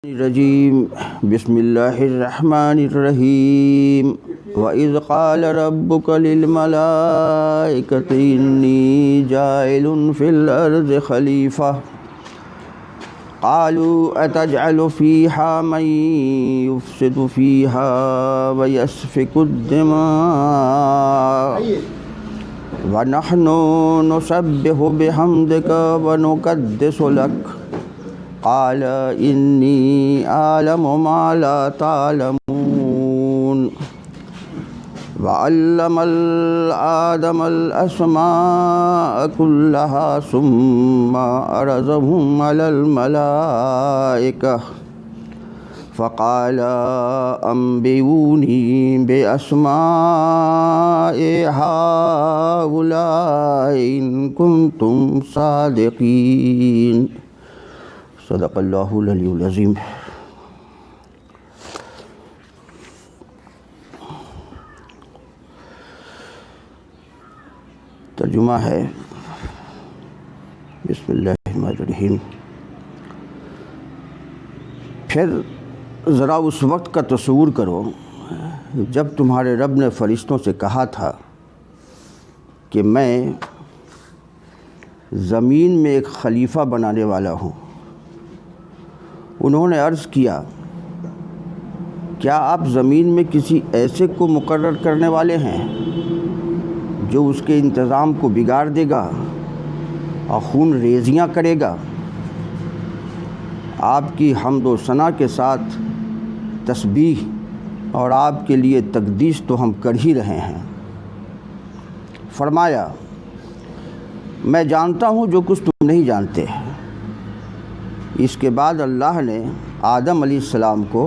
الرجیم بسم اللہ الرحمن الرحیم وَإِذْ قَالَ رَبُّكَ لِلْمَلَائِكَةِ إِنِّي جَاعِلٌ فِي الْأَرْضِ خَلِيفَةً قَالُوا أَتَجْعَلُ فِيهَا مَن يُفْسِدُ فِيهَا وَيَسْفِكُ الدِّمَاءَ وَنَحْنُ نُسَبِّحُ بِحَمْدِكَ وَنُقَدِّسُ لَكَ قال إني أعلم ما لا تعلمون وعلم آدم الأسماء كلها ثم عرضهم على الملائكة فقال أنبئوني بأسماء هؤلاء إن كنتم صادقين صدق اللہ العلی العظیم۔ ترجمہ ہے بسم اللہ الرحمن الرحیم۔ پھر ذرا اس وقت کا تصور کرو جب تمہارے رب نے فرشتوں سے کہا تھا کہ میں زمین میں ایک خلیفہ بنانے والا ہوں۔ انہوں نے عرض کیا کیا آپ زمین میں کسی ایسے کو مقرر کرنے والے ہیں جو اس کے انتظام کو بگاڑ دے گا اور خون ریزیاں کرے گا؟ آپ کی حمد و ثنا کے ساتھ تسبیح اور آپ کے لیے تقدیس تو ہم کر ہی رہے ہیں۔ فرمایا میں جانتا ہوں جو کچھ تم نہیں جانتے۔ اس کے بعد اللہ نے آدم علیہ السلام کو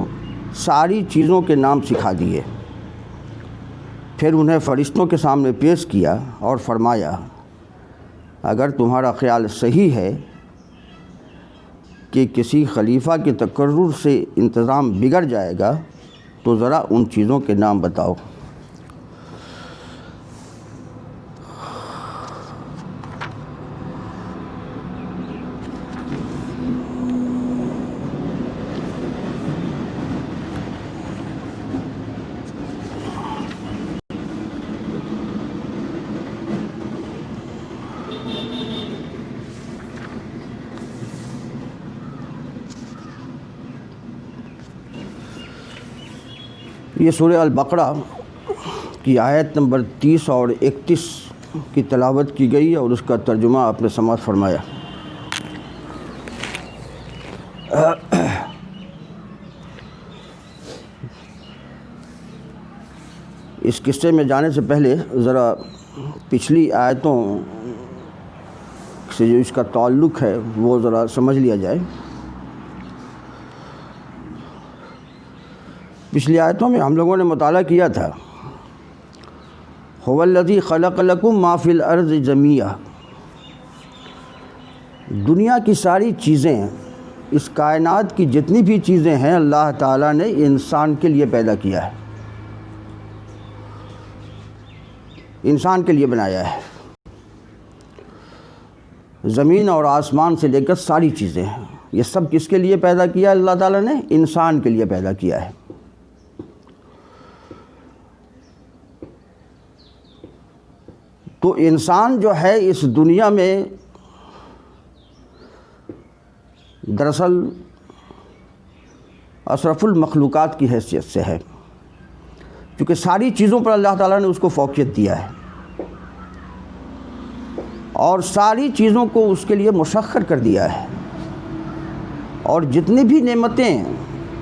ساری چیزوں کے نام سکھا دیے، پھر انہیں فرشتوں کے سامنے پیش کیا اور فرمایا اگر تمہارا خیال صحیح ہے کہ کسی خلیفہ کے تقرر سے انتظام بگڑ جائے گا تو ذرا ان چیزوں کے نام بتاؤ۔ یہ سورہ البقرہ کی آیت نمبر 30 اور 31 کی تلاوت کی گئی اور اس کا ترجمہ آپ نے سماعت فرمایا۔ اس قصے میں جانے سے پہلے ذرا پچھلی آیتوں سے جو اس کا تعلق ہے وہ ذرا سمجھ لیا جائے۔ پچھلی آیتوں میں ہم لوگوں نے مطالعہ کیا تھا هو الذی خلق لکم ما فی الارض جمیعا، دنیا کی ساری چیزیں، اس کائنات کی جتنی بھی چیزیں ہیں اللہ تعالیٰ نے انسان کے لیے پیدا کیا ہے، انسان کے لیے بنایا ہے۔ زمین اور آسمان سے لے کر ساری چیزیں ہیں، یہ سب کس کے لیے پیدا کیا ہے اللہ تعالیٰ نے؟ انسان کے لیے پیدا کیا ہے۔ تو انسان جو ہے اس دنیا میں دراصل اشرف المخلوقات کی حیثیت سے ہے، کیونکہ ساری چیزوں پر اللہ تعالیٰ نے اس کو فوقیت دیا ہے اور ساری چیزوں کو اس کے لیے مسخر کر دیا ہے، اور جتنی بھی نعمتیں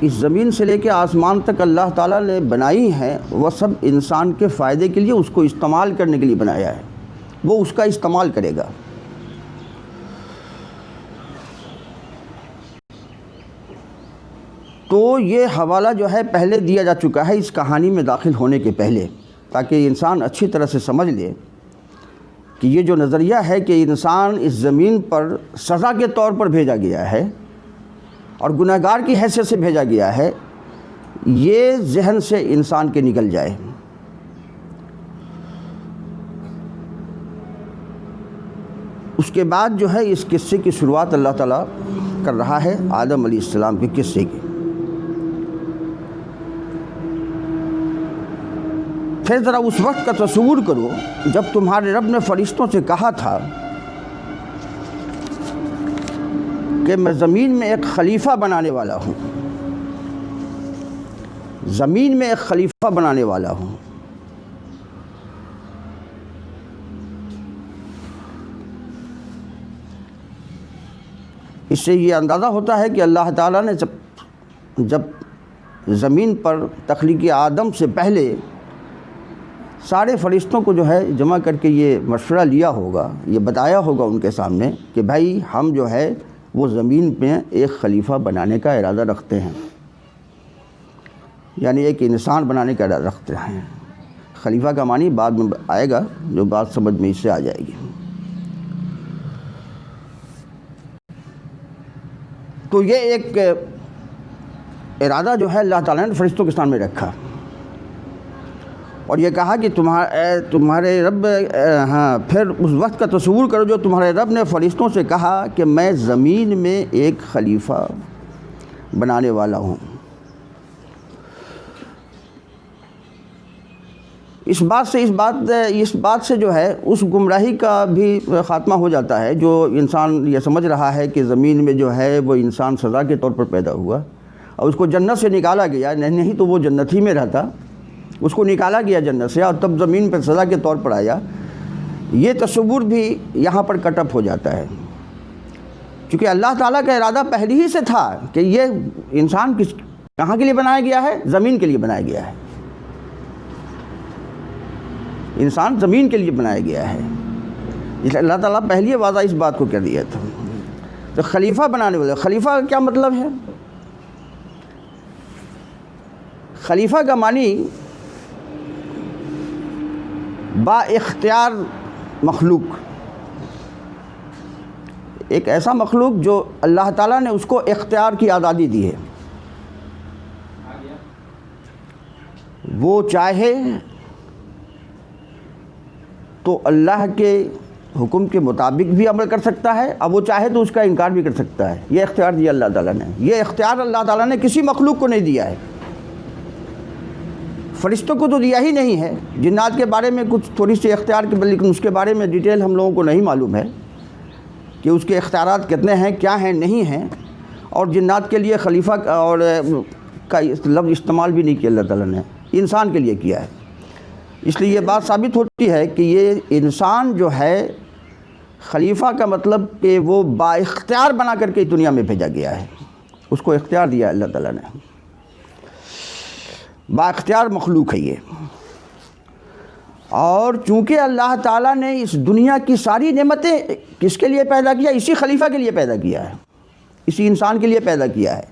اس زمین سے لے کے آسمان تک اللہ تعالیٰ نے بنائی ہیں وہ سب انسان کے فائدے کے لیے، اس کو استعمال کرنے کے لیے بنایا ہے، وہ اس کا استعمال کرے گا۔ تو یہ حوالہ جو ہے پہلے دیا جا چکا ہے اس کہانی میں داخل ہونے کے پہلے، تاکہ انسان اچھی طرح سے سمجھ لے کہ یہ جو نظریہ ہے کہ انسان اس زمین پر سزا کے طور پر بھیجا گیا ہے اور گنہگار کی حیثیت سے بھیجا گیا ہے، یہ ذہن سے انسان کے نکل جائے۔ اس کے بعد جو ہے اس قصے کی شروعات اللہ تعالیٰ کر رہا ہے آدم علیہ السلام کے قصے کی۔ پھر ذرا اس وقت کا تصور کرو جب تمہارے رب نے فرشتوں سے کہا تھا کہ میں زمین میں ایک خلیفہ بنانے والا ہوں، زمین میں ایک خلیفہ بنانے والا ہوں۔ اس سے یہ اندازہ ہوتا ہے کہ اللہ تعالیٰ نے جب زمین پر تخلیق آدم سے پہلے سارے فرشتوں کو جو ہے جمع کر کے یہ مشورہ لیا ہوگا، یہ بتایا ہوگا ان کے سامنے کہ بھائی ہم جو ہے وہ زمین پہ ایک خلیفہ بنانے کا ارادہ رکھتے ہیں، یعنی ایک انسان بنانے کا ارادہ رکھتے ہیں۔ خلیفہ کا معنی بعد میں آئے گا، جو بات سمجھ میں اس سے آ جائے گی۔ تو یہ ایک ارادہ جو ہے اللہ تعالیٰ نے فرشتوں کے سامنے رکھا اور یہ کہا کہ تمہارے رب پھر اس وقت کا تصور کرو جو تمہارے رب نے فرشتوں سے کہا کہ میں زمین میں ایک خلیفہ بنانے والا ہوں۔ اس بات سے جو ہے اس گمراہی کا بھی خاتمہ ہو جاتا ہے جو انسان یہ سمجھ رہا ہے کہ زمین میں جو ہے وہ انسان سزا کے طور پر پیدا ہوا اور اس کو جنت سے نکالا گیا، نہیں تو وہ جنت ہی میں رہتا، اس کو نکالا گیا جنت سے اور تب زمین پر سزا کے طور پر آیا۔ یہ تصور بھی یہاں پر کٹ اپ ہو جاتا ہے، کیونکہ اللہ تعالیٰ کا ارادہ پہلے ہی سے تھا کہ یہ انسان کہاں کے لیے بنایا گیا ہے؟ زمین کے لیے بنایا گیا ہے۔ انسان زمین کے لیے بنایا گیا ہے، اس لیے اللہ تعالیٰ پہلے ہی واضح اس بات کو کہہ دیا تھا۔ تو خلیفہ بنانے والے، خلیفہ کا کیا مطلب ہے؟ خلیفہ کا معنی با اختیار مخلوق، ایک ایسا مخلوق جو اللہ تعالیٰ نے اس کو اختیار کی آزادی دی ہے، وہ چاہے تو اللہ کے حکم کے مطابق بھی عمل کر سکتا ہے، اب وہ چاہے تو اس کا انکار بھی کر سکتا ہے۔ یہ اختیار دیا اللہ تعالیٰ نے، یہ اختیار اللہ تعالیٰ نے کسی مخلوق کو نہیں دیا ہے۔ فرشتوں کو تو دیا ہی نہیں ہے، جنات کے بارے میں کچھ تھوڑی سی اختیار کی، لیکن اس کے بارے میں ڈیٹیل ہم لوگوں کو نہیں معلوم ہے کہ اس کے اختیارات کتنے ہیں، کیا ہیں، نہیں ہیں۔ اور جنات کے لیے خلیفہ اور کا لفظ استعمال بھی نہیں کیا اللہ تعالیٰ نے، انسان کے لیے کیا ہے۔ اس لیے یہ بات ثابت ہوتی ہے کہ یہ انسان جو ہے خلیفہ کا مطلب کہ وہ با اختیار بنا کر کے دنیا میں بھیجا گیا ہے، اس کو اختیار دیا اللہ تعالیٰ نے، با اختیار مخلوق ہے یہ۔ اور چونکہ اللہ تعالیٰ نے اس دنیا کی ساری نعمتیں کس کے لیے پیدا کیا؟ اسی خلیفہ کے لیے پیدا کیا ہے، اسی انسان کے لیے پیدا کیا ہے۔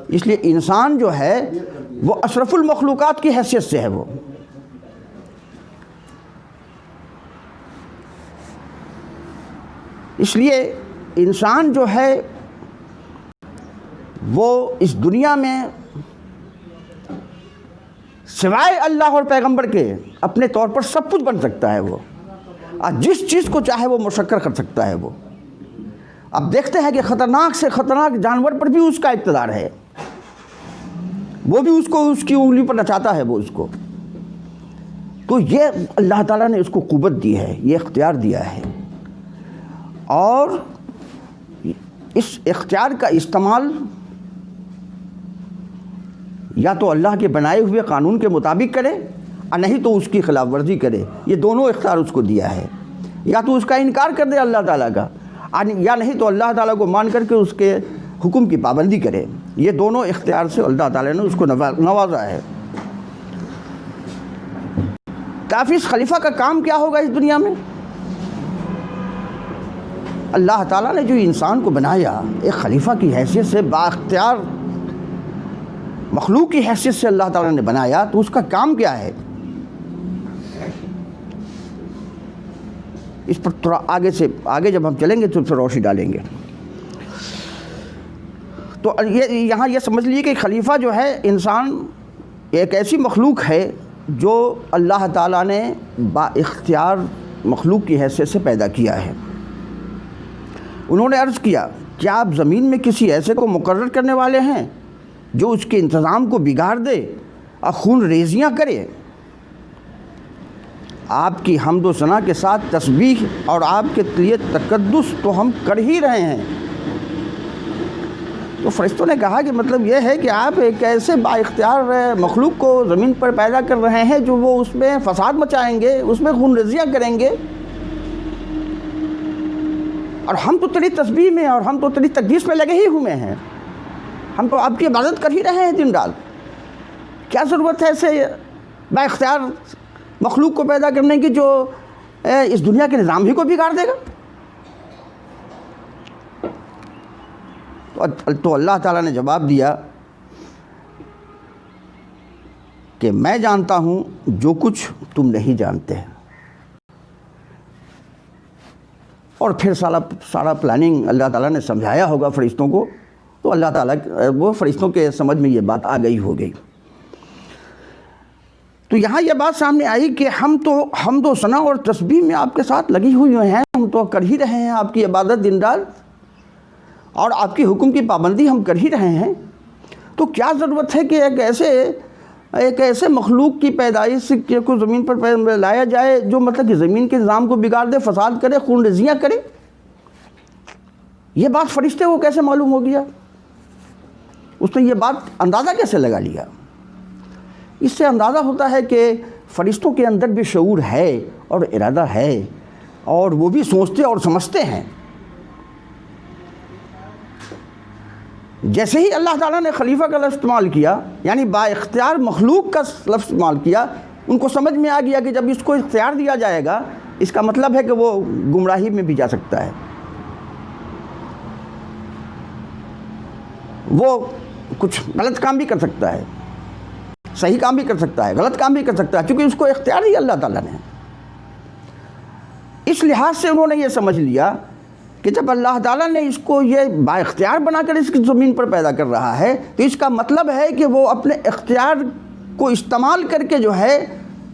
اس لیے انسان جو ہے وہ اشرف المخلوقات کی حیثیت سے ہے۔ وہ اس لیے انسان جو ہے وہ اس دنیا میں سوائے اللہ اور پیغمبر کے اپنے طور پر سب کچھ بن سکتا ہے، وہ جس چیز کو چاہے وہ مسخر کر سکتا ہے۔ وہ اب دیکھتے ہیں کہ خطرناک سے خطرناک جانور پر بھی اس کا اقتدار ہے، وہ بھی اس کو اس کی انگلی پر نچاتا ہے وہ اس کو۔ تو یہ اللہ تعالیٰ نے اس کو قوت دی ہے، یہ اختیار دیا ہے، اور اس اختیار کا استعمال یا تو اللہ کے بنائے ہوئے قانون کے مطابق کرے اور نہیں تو اس کی خلاف ورزی کرے۔ یہ دونوں اختیار اس کو دیا ہے، یا تو اس کا انکار کر دے اللہ تعالیٰ کا، یا نہیں تو اللہ تعالیٰ کو مان کر کے اس کے حکم کی پابندی کرے۔ یہ دونوں اختیار سے اللہ تعالیٰ نے اس کو نوازا ہے۔ کافی اس خلیفہ کا کام کیا ہوگا اس دنیا میں؟ اللہ تعالیٰ نے جو انسان کو بنایا ایک خلیفہ کی حیثیت سے، با اختیار مخلوق کی حیثیت سے اللہ تعالیٰ نے بنایا، تو اس کا کام کیا ہے؟ اس پر تھوڑا آگے جب ہم چلیں گے تو پھر روشنی ڈالیں گے۔ تو یہاں یہ سمجھ لیجیے کہ خلیفہ جو ہے انسان ایک ایسی مخلوق ہے جو اللہ تعالیٰ نے با اختیار مخلوق کی حیثیت سے پیدا کیا ہے۔ انہوں نے عرض کیا کیا آپ زمین میں کسی ایسے کو مقرر کرنے والے ہیں جو اس کے انتظام کو بگاڑ دے اور خون ریزیاں کرے؟ آپ کی حمد و ثنا کے ساتھ تسبیح اور آپ کے لیے تقدس تو ہم کر ہی رہے ہیں۔ تو فرشتوں نے کہا کہ مطلب یہ ہے کہ آپ ایک ایسے با اختیار مخلوق کو زمین پر پیدا کر رہے ہیں جو وہ اس میں فساد مچائیں گے، اس میں خون ریزیاں کریں گے، اور ہم تو تیری تسبیح میں اور ہم تو تیری تقدیس میں لگے ہی ہوئے ہیں، ہم تو آپ کی عبادت کر ہی رہے ہیں دن رات۔ کیا ضرورت ہے ایسے با اختیار مخلوق کو پیدا کرنے کی جو اس دنیا کے نظام ہی کو بگاڑ دے گا؟ تو اللہ تعالیٰ نے جواب دیا کہ میں جانتا ہوں جو کچھ تم نہیں جانتے۔ اور پھر سارا پلاننگ اللہ تعالیٰ نے سمجھایا ہوگا فرشتوں کو، تو اللہ تعالیٰ وہ فرشتوں کے سمجھ میں یہ بات آ گئی ہو گئی۔ تو یہاں یہ بات سامنے آئی کہ ہم تو حمد و ثنا اور تسبیح میں آپ کے ساتھ لگی ہوئی ہیں، ہم تو کر ہی رہے ہیں آپ کی عبادت دن رات، اور آپ کی حکم کی پابندی ہم کر ہی رہے ہیں۔ تو کیا ضرورت ہے کہ ایک ایسے مخلوق کی پیدائش کو زمین پر لایا جائے جو مطلب کہ زمین کے نظام کو بگاڑ دے، فساد کرے، خون ریزیاں کرے؟ یہ بات فرشتے کو کیسے معلوم ہو گیا؟ اس نے یہ بات اندازہ کیسے لگا لیا؟ اس سے اندازہ ہوتا ہے کہ فرشتوں کے اندر بھی شعور ہے اور ارادہ ہے، اور وہ بھی سوچتے اور سمجھتے ہیں۔ جیسے ہی اللہ تعالیٰ نے خلیفہ کا لفظ استعمال کیا، یعنی با اختیار مخلوق کا لفظ استعمال کیا، ان کو سمجھ میں آ گیا کہ جب اس کو اختیار دیا جائے گا، اس کا مطلب ہے کہ وہ گمراہی میں بھی جا سکتا ہے، وہ کچھ غلط کام بھی کر سکتا ہے، صحیح کام بھی کر سکتا ہے، غلط کام بھی کر سکتا ہے، کیونکہ اس کو اختیار ہی اللہ تعالیٰ نے۔ اس لحاظ سے انہوں نے یہ سمجھ لیا کہ جب اللہ تعالیٰ نے اس کو یہ با اختیار بنا کر اس کی زمین پر پیدا کر رہا ہے، تو اس کا مطلب ہے کہ وہ اپنے اختیار کو استعمال کر کے جو ہے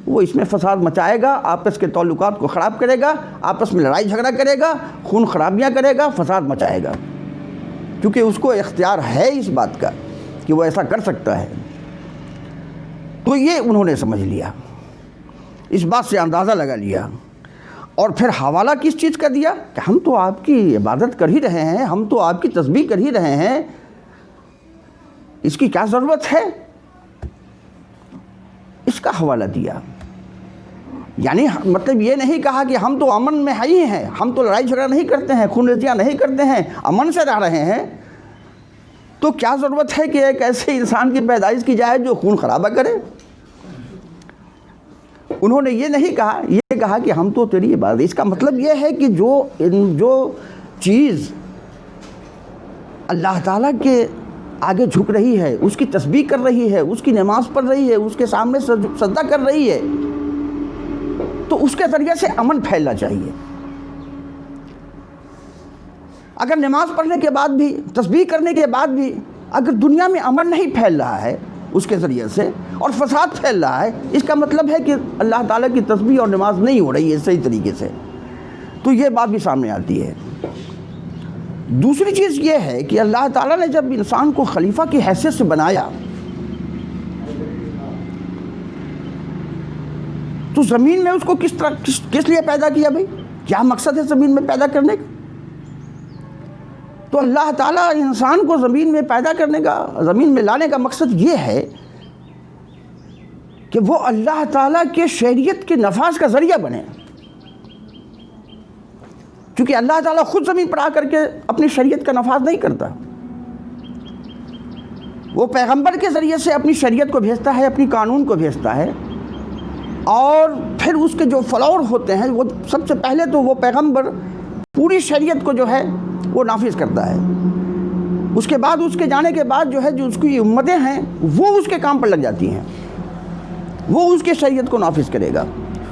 وہ اس میں فساد مچائے گا، آپس کے تعلقات کو خراب کرے گا، آپس میں لڑائی جھگڑا کرے گا، خون خرابیاں کرے گا، فساد مچائے گا، کیونکہ اس کو اختیار ہے اس بات کا کہ وہ ایسا کر سکتا ہے۔ تو یہ انہوں نے سمجھ لیا، اس بات سے اندازہ لگا لیا، اور پھر حوالہ کس چیز کا دیا کہ ہم تو آپ کی عبادت کر ہی رہے ہیں، ہم تو آپ کی تسبیح کر ہی رہے ہیں، اس کی کیا ضرورت ہے؟ اس کا حوالہ دیا۔ یعنی مطلب یہ نہیں کہا کہ ہم تو امن میں ہی ہیں، ہم تو لڑائی جھگڑا نہیں کرتے ہیں، خون ریزیاں نہیں کرتے ہیں، امن سے رہ رہے ہیں، تو کیا ضرورت ہے کہ ایک ایسے انسان کی پیدائش کی جائے جو خون خرابہ کرے؟ انہوں نے یہ نہیں کہا، یہ کہا کہ ہم تو تیری عبادت۔ اس کا مطلب یہ ہے کہ جو چیز اللہ تعالیٰ کے آگے جھک رہی ہے، اس کی تسبیح کر رہی ہے، اس کی نماز پڑھ رہی ہے، اس کے سامنے سجدہ کر رہی ہے، تو اس کے ذریعے سے امن پھیلنا چاہیے۔ اگر نماز پڑھنے کے بعد بھی، تسبیح کرنے کے بعد بھی اگر دنیا میں امن نہیں پھیل رہا ہے اس کے ذریعے سے، اور فساد پھیل رہا ہے، اس کا مطلب ہے کہ اللہ تعالیٰ کی تسبیح اور نماز نہیں ہو رہی ہے صحیح طریقے سے۔ تو یہ بات بھی سامنے آتی ہے۔ دوسری چیز یہ ہے کہ اللہ تعالیٰ نے جب انسان کو خلیفہ کی حیثیت سے بنایا، تو زمین میں اس کو کس لیے پیدا کیا بھائی؟ کیا مقصد ہے زمین میں پیدا کرنے کا؟ تو اللہ تعالیٰ انسان کو زمین میں پیدا کرنے کا، زمین میں لانے کا مقصد یہ ہے کہ وہ اللہ تعالیٰ کے شریعت کے نفاذ کا ذریعہ بنے، کیونکہ اللہ تعالیٰ خود زمین پر آ کر کے اپنی شریعت کا نفاذ نہیں کرتا، وہ پیغمبر کے ذریعے سے اپنی شریعت کو بھیجتا ہے، اپنی قانون کو بھیجتا ہے، اور پھر اس کے جو فلور ہوتے ہیں، وہ سب سے پہلے تو وہ پیغمبر پوری شریعت کو جو ہے وہ نافذ کرتا ہے، اس کے بعد اس کے جانے کے بعد جو ہے جو اس کی امتیں ہیں وہ اس کے کام پر لگ جاتی ہیں، وہ اس کے شریعت کو نافذ کرے گا،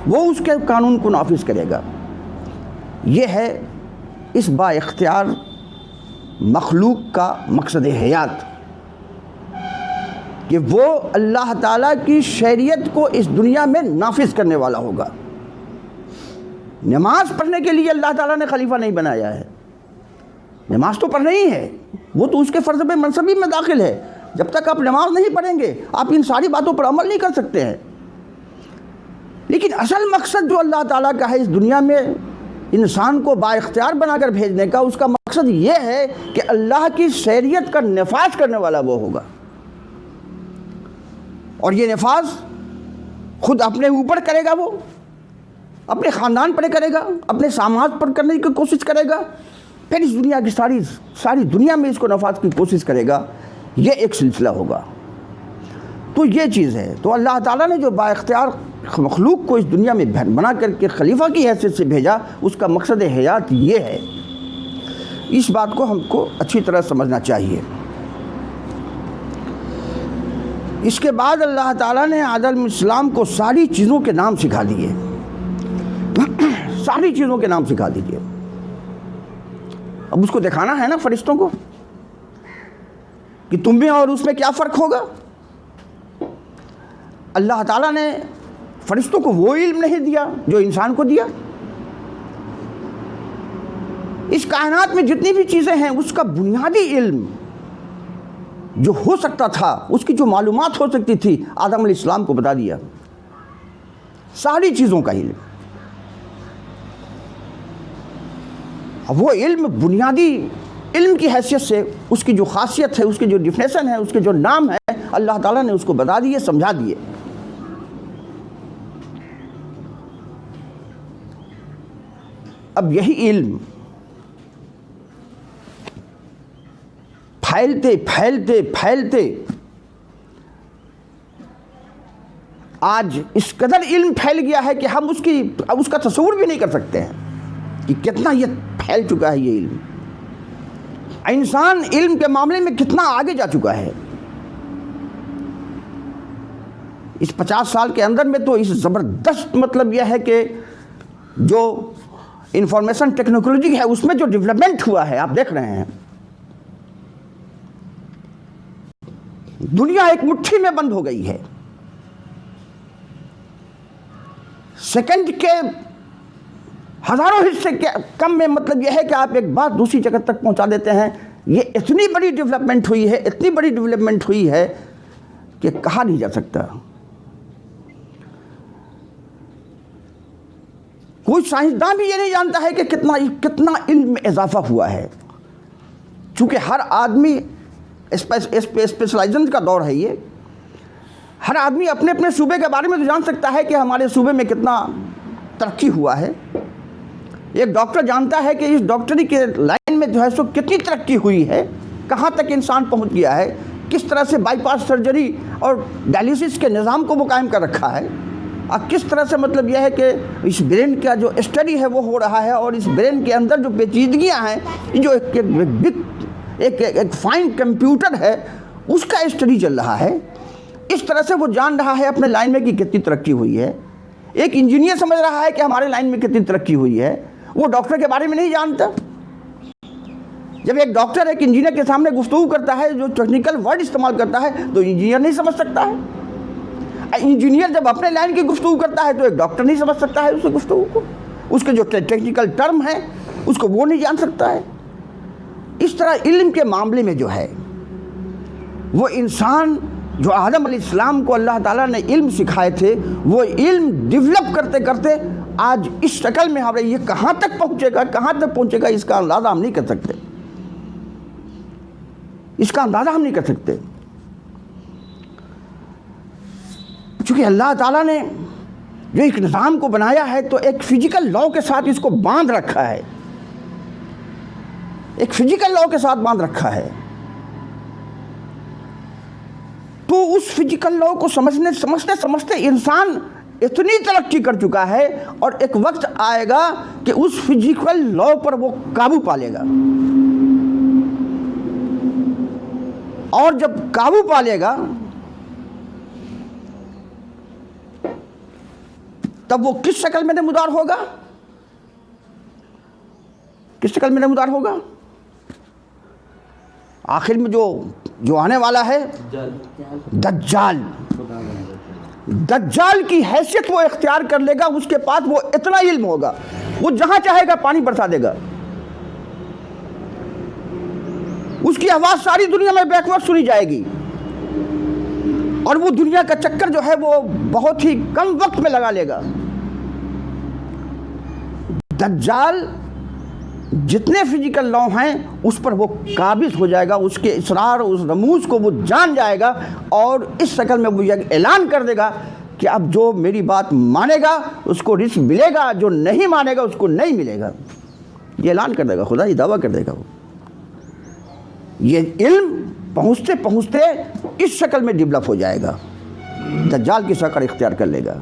وہ اس کے قانون کو نافذ کرے گا۔ یہ ہے اس با اختیار مخلوق کا مقصد حیات، کہ وہ اللہ تعالیٰ کی شریعت کو اس دنیا میں نافذ کرنے والا ہوگا۔ نماز پڑھنے کے لیے اللہ تعالیٰ نے خلیفہ نہیں بنایا ہے، نماز تو پڑھنا ہی ہے، وہ تو اس کے فرض میں منصبی میں داخل ہے۔ جب تک آپ نماز نہیں پڑھیں گے آپ ان ساری باتوں پر عمل نہیں کر سکتے ہیں۔ لیکن اصل مقصد جو اللہ تعالیٰ کا ہے اس دنیا میں انسان کو با اختیار بنا کر بھیجنے کا، اس کا مقصد یہ ہے کہ اللہ کی شریعت کا نفاذ کرنے والا وہ ہوگا، اور یہ نفاذ خود اپنے اوپر کرے گا، وہ اپنے خاندان پر کرے گا، اپنے سماج پر کرنے کی کوشش کرے گا، پھر اس دنیا کی ساری دنیا میں اس کو نفاذ کی کوشش کرے گا۔ یہ ایک سلسلہ ہوگا۔ تو یہ چیز ہے۔ تو اللہ تعالیٰ نے جو با اختیار مخلوق کو اس دنیا میں بنا کر کے خلیفہ کی حیثیت سے بھیجا، اس کا مقصد حیات یہ ہے۔ اس بات کو ہم کو اچھی طرح سمجھنا چاہیے۔ اس کے بعد اللہ تعالیٰ نے آدم علیہ السلام کو ساری چیزوں کے نام سکھا دیے، ساری چیزوں کے نام سکھا دیجیے۔ اب اس کو دکھانا ہے نا فرشتوں کو کہ تم میں اور اس میں کیا فرق ہوگا۔ اللہ تعالیٰ نے فرشتوں کو وہ علم نہیں دیا جو انسان کو دیا۔ اس کائنات میں جتنی بھی چیزیں ہیں اس کا بنیادی علم جو ہو سکتا تھا، اس کی جو معلومات ہو سکتی تھی، آدم علیہ السلام کو بتا دیا، ساری چیزوں کا علم۔ وہ علم بنیادی علم کی حیثیت سے اس کی جو خاصیت ہے، اس کی جو ڈیفینیشن ہے، اس کے جو نام ہے، اللہ تعالیٰ نے اس کو بتا دیے، سمجھا دیے۔ اب یہی علم پھیلتے پھیلتے پھیلتے آج اس قدر علم پھیل گیا ہے کہ ہم اس کا تصور بھی نہیں کر سکتے ہیں کہ کتنا یہ پھیل چکا ہے۔ یہ علم، انسان علم کے معاملے میں کتنا آگے جا چکا ہے۔ اس 50 سال کے اندر میں تو اس زبردست مطلب یہ ہے کہ جو انفارمیشن ٹیکنالوجی ہے اس میں جو ڈیولپمنٹ ہوا ہے، آپ دیکھ رہے ہیں، دنیا ایک مٹھی میں بند ہو گئی ہے۔ سیکنڈ کے ہزاروں حصے کے کم میں مطلب یہ ہے کہ آپ ایک بات دوسری جگہ تک پہنچا دیتے ہیں۔ یہ اتنی بڑی ڈیولپمنٹ ہوئی ہے، اتنی بڑی ڈیولپمنٹ ہوئی ہے کہ کہا نہیں جا سکتا۔ کوئی سائنسدان بھی یہ نہیں جانتا ہے کہ کتنا علم میں اضافہ ہوا ہے، چونکہ ہر آدمی اسپیشلائزیشن کا دور ہے۔ یہ ہر آدمی اپنے اپنے صوبے کے بارے میں تو جان سکتا ہے کہ ہمارے صوبے میں کتنا ترقی ہوا ہے۔ ایک ڈاکٹر جانتا ہے کہ اس ڈاکٹری کے لائن میں جو ہے سو کتنی ترقی ہوئی ہے، کہاں تک انسان پہنچ گیا ہے، کس طرح سے بائی پاس سرجری اور ڈائلیسس کے نظام کو وہ قائم کر رکھا ہے، اور کس طرح سے مطلب یہ ہے کہ اس برین کا جو اسٹڈی ہے وہ ہو رہا ہے، اور اس برین کے اندر جو پیچیدگیاں ہیں، جو ایک فائن کمپیوٹر ہے، اس کا اسٹڈی چل رہا ہے۔ اس طرح سے وہ جان رہا ہے اپنے لائن میں کہ کتنی ترقی ہوئی ہے۔ ایک انجینئر سمجھ رہا ہے کہ ہمارے لائن میں کتنی ترقی ہوئی ہے، وہ ڈاکٹر کے بارے میں نہیں جانتا۔ جب ایک ڈاکٹر ایک انجینئر کے سامنے گفتگو کرتا ہے، جو ٹیکنیکل ورڈ استعمال کرتا ہے، تو انجینئر نہیں سمجھ سکتا ہے۔ انجینئر جب اپنے لائن کی گفتگو کرتا ہے تو ایک ڈاکٹر نہیں سمجھ سکتا ہے اس گفتگو کو، اس کے جو ٹیکنیکل ٹرم ہے اس کو وہ نہیں جان سکتا ہے۔ اس طرح علم کے معاملے میں جو ہے وہ انسان جو آدم علیہ السلام کو اللہ تعالیٰ نے علم سکھائے تھے، وہ علم ڈیولپ کرتے کرتے آج اس شکل میں ہمارے یہ کہاں تک پہنچے گا اس کا اندازہ ہم نہیں کر سکتے، اس کا اندازہ ہم نہیں کر سکتے۔ چونکہ اللہ تعالیٰ نے جو ایک نظام کو بنایا ہے تو ایک فزیکل لاء کے ساتھ اس کو باندھ رکھا ہے، ایک فزیکل لاء کے ساتھ باندھ رکھا ہے۔ تو اس فزیکل لاء کو سمجھتے انسان اتنی ترقی کر چکا ہے، اور ایک وقت آئے گا کہ اس فزیکل لاء پر وہ قابو پا لے گا، اور جب قابو پا لے گا تب وہ کس شکل میں نمودار ہوگا؟ کس شکل میں نمودار ہوگا؟ آخر میں جو آنے والا ہے دجال کی حیثیت وہ اختیار کر لے گا۔ اس کے پاس وہ اتنا علم ہوگا، وہ جہاں چاہے گا پانی برسا دے گا، اس کی آواز ساری دنیا میں بیک وقت سنی جائے گی، اور وہ دنیا کا چکر جو ہے وہ بہت ہی کم وقت میں لگا لے گا۔ دجال جتنے فزیکل لا ہیں اس پر وہ قابض ہو جائے گا، اس کے اسرار، اس رموز کو وہ جان جائے گا، اور اس شکل میں وہ یہ اعلان کر دے گا کہ اب جو میری بات مانے گا اس کو رزق ملے گا، جو نہیں مانے گا اس کو نہیں ملے گا. یہ اعلان کر دے گا، خدا یہ دعویٰ کر دے گا. وہ یہ علم پہنچتے پہنچتے اس شکل میں ڈیولپ ہو جائے گا، دجال کی شکل اختیار کر لے گا.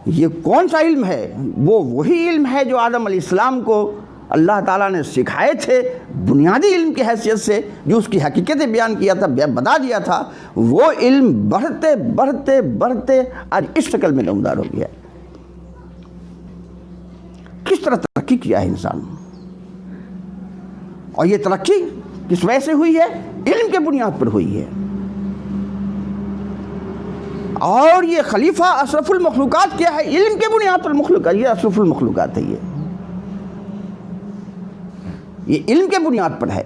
یہ کون سا علم ہے؟ وہ وہی علم ہے جو آدم علیہ السلام کو اللہ تعالیٰ نے سکھائے تھے بنیادی علم کی حیثیت سے، جو اس کی حقیقتیں بیان کیا تھا، بتا دیا تھا. وہ علم بڑھتے بڑھتے بڑھتے آج اس شکل میں نمودار ہو گیا. کس طرح ترقی کیا ہے انسان، اور یہ ترقی کس وجہ سے ہوئی ہے؟ علم کے بنیاد پر ہوئی ہے. اور یہ خلیفہ اشرف المخلوقات کیا ہے؟ علم کے بنیاد پر مخلوقات. یہ اشرف المخلوقات ہے. یہ علم کے بنیاد پر ہے.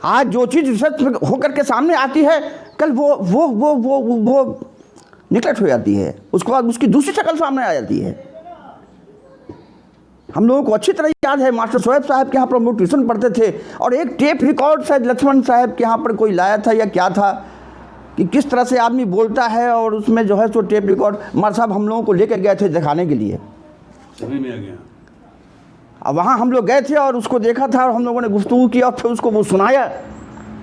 آج جو چیز ریسرچ ہو کر کے سامنے آتی ہے، کل وہ نگلیکٹ ہو جاتی ہے، اس کے بعد اس کی دوسری شکل سامنے آ جاتی ہے. ہم لوگوں کو اچھی طرح یاد ہے، ماسٹر شعیب صاحب کے یہاں پر ہم لوگ ٹیوشن پڑھتے تھے، اور ایک ٹیپ ریکارڈ شاید لکشمن صاحب کے یہاں پر کوئی لایا تھا یا کیا تھا، کہ کس طرح سے آدمی بولتا ہے، اور اس میں جو ہے سو ٹیپ ریکارڈ مار صاحب ہم لوگوں کو لے کر گئے تھے دکھانے کے لیے. سبھی میں آ گیا. اب وہاں ہم لوگ گئے تھے اور اس کو دیکھا تھا، اور ہم لوگوں نے گفتگو کیا، اور پھر اس کو وہ سنایا.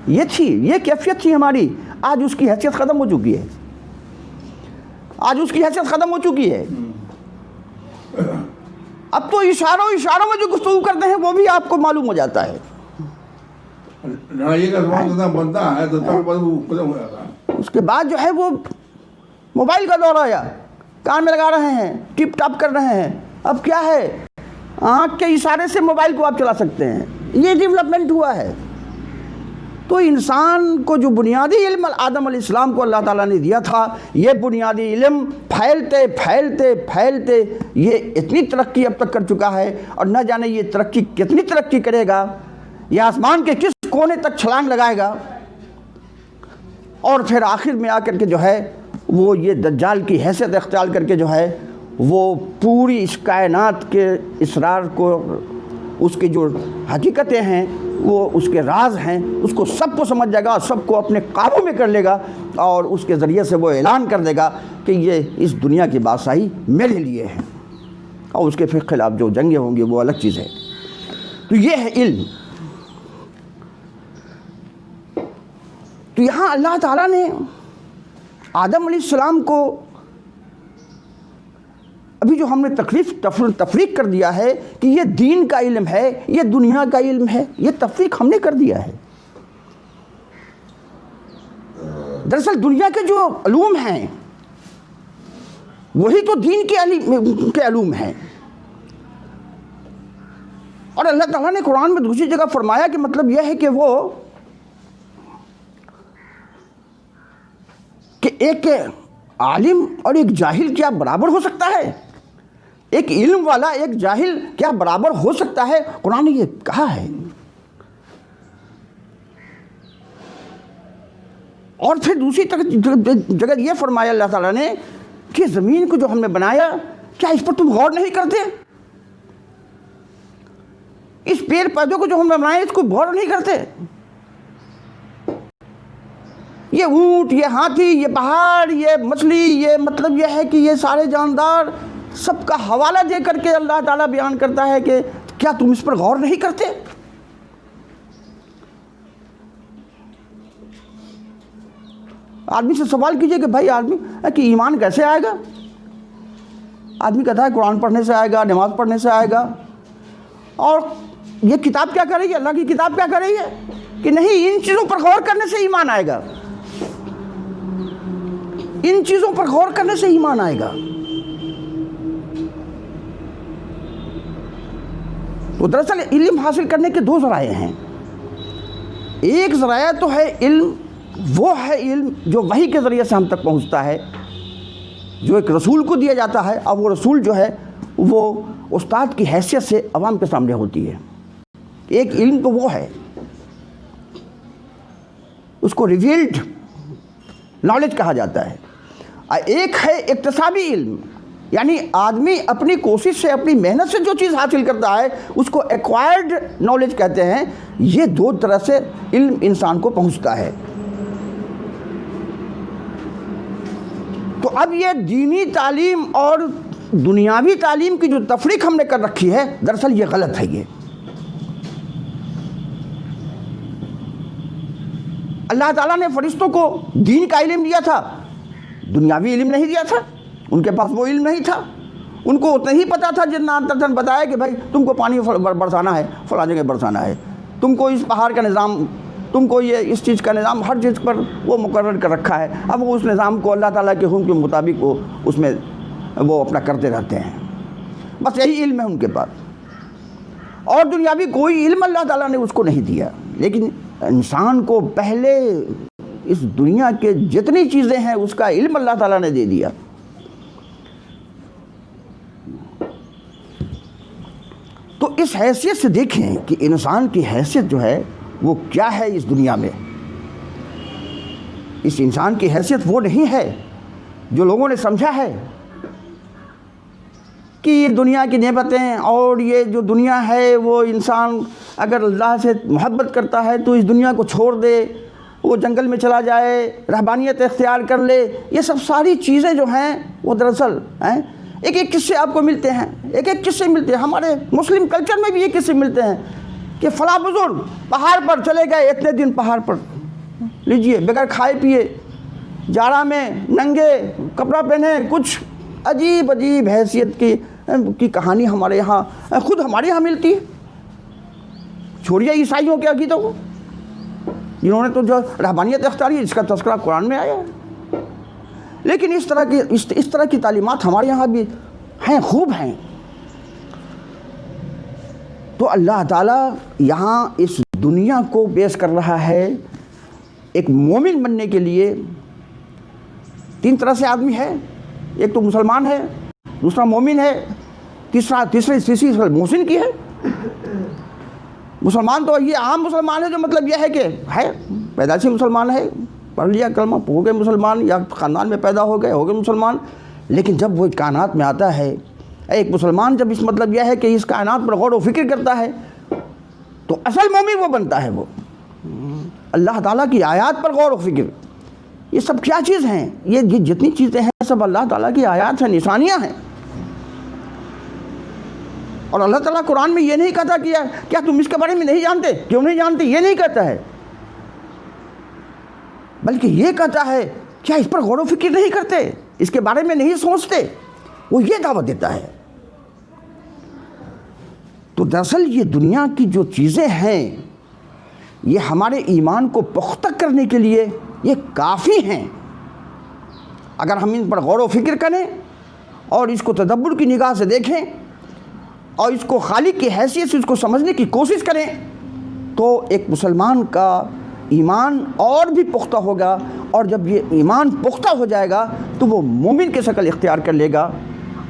یہ کیفیت تھی ہماری. آج اس کی حیثیت ختم ہو چکی ہے. آج اس کی حیثیت ختم ہو چکی ہے. اب تو اشاروں میں جو گفتگو کرتے ہیں وہ بھی آپ کو معلوم ہو جاتا ہے. اس کے بعد جو ہے وہ موبائل کا دور آیا، کان میں لگا رہے ہیں، ٹپ ٹاپ کر رہے ہیں. اب کیا ہے، آنکھ کے اشارے سے موبائل کو آپ چلا سکتے ہیں. یہ ڈیولپمنٹ ہوا ہے. تو انسان کو جو بنیادی علم آدم علیہ السلام کو اللہ تعالیٰ نے دیا تھا، یہ بنیادی علم پھیلتے پھیلتے پھیلتے یہ اتنی ترقی اب تک کر چکا ہے، اور نہ جانے یہ ترقی کتنی ترقی کرے گا، یہ آسمان کے کس کونے تک چھلانگ لگائے گا. اور پھر آخر میں آ کر کے جو ہے وہ یہ دجال کی حیثیت اختیار کر کے جو ہے وہ پوری اس کائنات کے اسرار کو، اس کی جو حقیقتیں ہیں، وہ اس کے راز ہیں، اس کو سب کو سمجھ جائے گا، اور سب کو اپنے قابو میں کر لے گا، اور اس کے ذریعے سے وہ اعلان کر دے گا کہ یہ اس دنیا کی بادشاہی میرے لیے ہے، اور اس کے پھر خلاف جو جنگیں ہوں گی وہ الگ چیز ہے. تو یہ ہے علم. تو یہاں اللہ تعالیٰ نے آدم علیہ السلام کو ابھی جو ہم نے تفریق کر دیا ہے کہ یہ دین کا علم ہے، یہ دنیا کا علم ہے، یہ تفریق ہم نے کر دیا ہے. دراصل دنیا کے جو علوم ہیں وہی تو دین کے علوم ہیں. اور اللہ تعالیٰ نے قرآن میں دوسری جگہ فرمایا کہ مطلب یہ ہے کہ ایک عالم اور ایک جاہل کیا برابر ہو سکتا ہے؟ ایک علم والا ایک جاہل کیا برابر ہو سکتا ہے؟ قرآن نے یہ کہا ہے. اور پھر دوسری جگہ یہ فرمایا اللہ تعالیٰ نے کہ زمین کو جو ہم نے بنایا، کیا اس پر تم غور نہیں کرتے؟ اس پیڑ پودوں کو جو ہم نے بنایا اس کو غور نہیں کرتے؟ یہ اونٹ، یہ ہاتھی، یہ پہاڑ، یہ مچھلی، یہ مطلب یہ ہے کہ یہ سارے جاندار سب کا حوالہ دے کر کے اللہ تعالیٰ بیان کرتا ہے کہ کیا تم اس پر غور نہیں کرتے؟ آدمی سے سوال کیجئے کہ بھائی آدمی کہ ایمان کیسے آئے گا؟ آدمی کہتا ہے قرآن پڑھنے سے آئے گا، نماز پڑھنے سے آئے گا. اور یہ کتاب کیا کر رہی ہے؟ اللہ کی کتاب کیا کر رہی ہے کہ نہیں، ان چیزوں پر غور کرنے سے ایمان آئے گا. ان چیزوں پر غور کرنے سے ایمان آئے گا. تو دراصل علم حاصل کرنے کے دو ذرائع ہیں. ایک ذرائع تو ہے علم، وہ ہے علم جو وحی کے ذریعے سے ہم تک پہنچتا ہے، جو ایک رسول کو دیا جاتا ہے، اور وہ رسول جو ہے وہ استاد کی حیثیت سے عوام کے سامنے ہوتی ہے. ایک علم تو وہ ہے، اس کو ریویلڈ نالج کہا جاتا ہے. ایک ہے اکتسابی علم، یعنی آدمی اپنی کوشش سے، اپنی محنت سے جو چیز حاصل کرتا ہے اس کو ایکوائرڈ نالج کہتے ہیں۔ یہ دو طرح سے علم انسان کو پہنچتا ہے۔ تو اب یہ دینی تعلیم اور دنیاوی تعلیم کی جو تفریق ہم نے کر رکھی ہے، دراصل یہ غلط ہے۔ یہ اللہ تعالیٰ نے فرشتوں کو دین کا علم دیا تھا، دنیاوی علم نہیں دیا تھا۔ ان کے پاس وہ علم نہیں تھا، ان کو اتنا ہی پتا تھا جتنا تن بتایا کہ بھائی تم کو پانی برسانا ہے، فلاں جگہ برسانا ہے، تم کو اس پہاڑ کا نظام، تم کو یہ اس چیز کا نظام، ہر چیز پر وہ مقرر کر رکھا ہے۔ اب وہ اس نظام کو اللہ تعالیٰ کے حکم کے مطابق وہ اس میں وہ اپنا کرتے رہتے ہیں، بس یہی علم ہے ان کے پاس، اور دنیاوی کوئی علم اللہ تعالیٰ نے اس کو نہیں دیا۔ لیکن انسان کو پہلے اس دنیا کے جتنی چیزیں ہیں اس کا علم اللہ تعالیٰ نے دے دیا۔ تو اس حیثیت سے دیکھیں کہ انسان کی حیثیت جو ہے وہ کیا ہے اس دنیا میں۔ اس انسان کی حیثیت وہ نہیں ہے جو لوگوں نے سمجھا ہے کہ یہ دنیا کی نعمتیں اور یہ جو دنیا ہے، وہ انسان اگر اللہ سے محبت کرتا ہے تو اس دنیا کو چھوڑ دے، وہ جنگل میں چلا جائے، رہبانیت اختیار کر لے۔ یہ سب ساری چیزیں جو ہیں وہ دراصل ہیں ایک ایک قصے آپ کو ملتے ہیں، ایک ایک قصے ملتے ہیں۔ ہمارے مسلم کلچر میں بھی یہ قصے ملتے ہیں کہ فلاں بزرگ پہاڑ پر چلے گئے، اتنے دن پہاڑ پر لیجئے بغیر کھائے پیے، جاڑا میں ننگے کپڑا پہنے، کچھ عجیب عجیب حیثیت کی کہانی ہمارے یہاں، خود ہمارے یہاں ملتی ہے۔ چھوڑیے عیسائیوں کے عقیدوں کو، جنہوں نے تو جو رہبانیت اختیاری اس کا تذکرہ قرآن میں آیا ہے، لیکن اس طرح کی تعلیمات ہمارے یہاں بھی ہیں، خوب ہیں۔ تو اللہ تعالیٰ یہاں اس دنیا کو پیش کر رہا ہے۔ ایک مومن بننے کے لیے تین طرح سے آدمی ہے، ایک تو مسلمان ہے، دوسرا مومن ہے، تیسری محسن کی ہے۔ مسلمان تو یہ عام مسلمان ہے، جو مطلب یہ ہے کہ ہے پیدائشی مسلمان ہے، پڑھ لیا کلمہ ہو گئے مسلمان، یا خاندان میں پیدا ہو گئے مسلمان۔ لیکن جب وہ کائنات میں آتا ہے، ایک مسلمان جب اس مطلب یہ ہے کہ اس کائنات پر غور و فکر کرتا ہے، تو اصل مومن وہ بنتا ہے۔ وہ اللہ تعالیٰ کی آیات پر غور و فکر، یہ سب کیا چیز ہیں؟ یہ جتنی چیزیں ہیں سب اللہ تعالیٰ کی آیات ہیں، نشانیاں ہیں۔ اور اللہ تعالیٰ قرآن میں یہ نہیں کہتا کہ کیا تم اس کے بارے میں نہیں جانتے، کیوں نہیں جانتے، یہ نہیں کہتا ہے، بلکہ یہ کہتا ہے کیا اس پر غور و فکر نہیں کرتے، اس کے بارے میں نہیں سوچتے، وہ یہ دعوت دیتا ہے۔ تو دراصل یہ دنیا کی جو چیزیں ہیں یہ ہمارے ایمان کو پختہ کرنے کے لیے یہ کافی ہیں، اگر ہم ان پر غور و فکر کریں اور اس کو تدبر کی نگاہ سے دیکھیں اور اس کو خالق کی حیثیت سے اس کو سمجھنے کی کوشش کریں، تو ایک مسلمان کا ایمان اور بھی پختہ ہوگا، اور جب یہ ایمان پختہ ہو جائے گا تو وہ مومن کی شکل اختیار کر لے گا،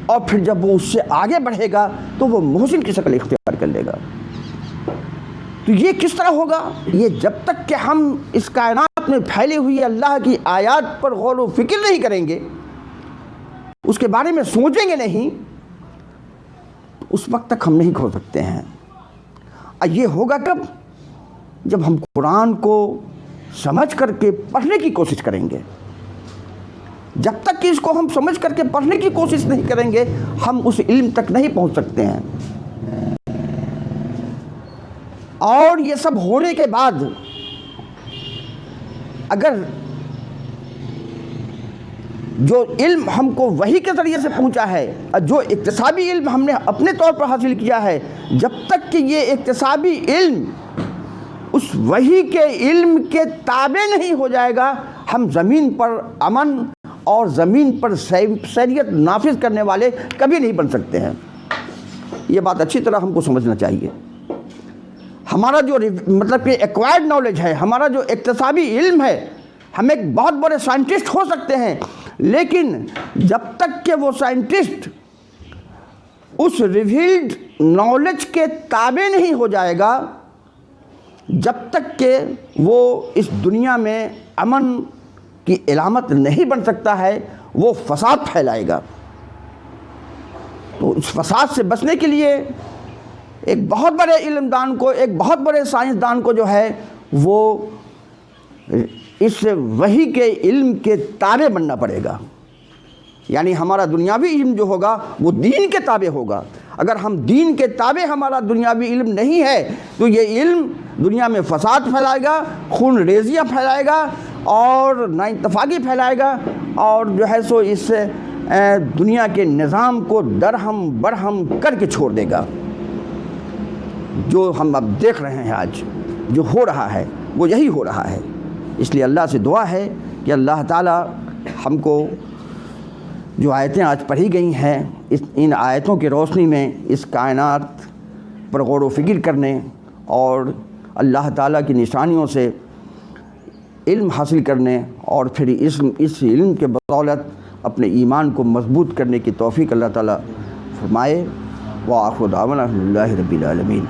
اور پھر جب وہ اس سے آگے بڑھے گا تو وہ محسن کی شکل اختیار کر لے گا۔ تو یہ کس طرح ہوگا؟ یہ جب تک کہ ہم اس کائنات میں پھیلی ہوئی اللہ کی آیات پر غور و فکر نہیں کریں گے، اس کے بارے میں سوچیں گے نہیں، اس وقت تک ہم نہیں کھو سکتے ہیں۔ یہ ہوگا کب؟ جب ہم قرآن کو سمجھ کر کے پڑھنے کی کوشش کریں گے۔ جب تک کہ اس کو ہم سمجھ کر کے پڑھنے کی کوشش نہیں کریں گے، ہم اس علم تک نہیں پہنچ سکتے ہیں۔ اور یہ سب ہونے کے بعد اگر جو علم ہم کو وحی کے ذریعے سے پہنچا ہے، جو اکتسابی علم ہم نے اپنے طور پر حاصل کیا ہے، جب تک کہ یہ اکتسابی علم اس وحی کے علم کے تابع نہیں ہو جائے گا، ہم زمین پر امن اور زمین پر شریعت نافذ کرنے والے کبھی نہیں بن سکتے ہیں۔ یہ بات اچھی طرح ہم کو سمجھنا چاہیے۔ ہمارا جو مطلب کہ ایکوائرڈ نالج ہے، ہمارا جو اکتسابی علم ہے، ہم ایک بہت بڑے سائنٹسٹ ہو سکتے ہیں، لیکن جب تک کہ وہ سائنٹسٹ اس ریویلڈ نالج کے تابع نہیں ہو جائے گا، جب تک کہ وہ اس دنیا میں امن کی علامت نہیں بن سکتا ہے، وہ فساد پھیلائے گا۔ تو اس فساد سے بچنے کے لیے ایک بہت بڑے علمدان کو، ایک بہت بڑے سائنسدان کو جو ہے وہ اس وحی کے علم کے تابع بننا پڑے گا۔ یعنی ہمارا دنیاوی علم جو ہوگا وہ دین کے تابع ہوگا۔ اگر ہم دین کے تابع ہمارا دنیاوی علم نہیں ہے تو یہ علم دنیا میں فساد پھیلائے گا، خون ریزیاں پھیلائے گا اور نااتفاقی پھیلائے گا، اور جو ہے سو اس سے دنیا کے نظام کو درہم برہم کر کے چھوڑ دے گا۔ جو ہم اب دیکھ رہے ہیں، آج جو ہو رہا ہے وہ یہی ہو رہا ہے۔ اس لیے اللہ سے دعا ہے کہ اللہ تعالی ہم کو جو آیتیں آج پڑھی گئی ہیں، ان آیتوں کی روشنی میں اس کائنات پر غور و فکر کرنے اور اللہ تعالیٰ کی نشانیوں سے علم حاصل کرنے اور پھر اس علم کے بدولت اپنے ایمان کو مضبوط کرنے کی توفیق اللہ تعالیٰ فرمائے۔ وآخر دعوانا الحمد للہ رب العالمین۔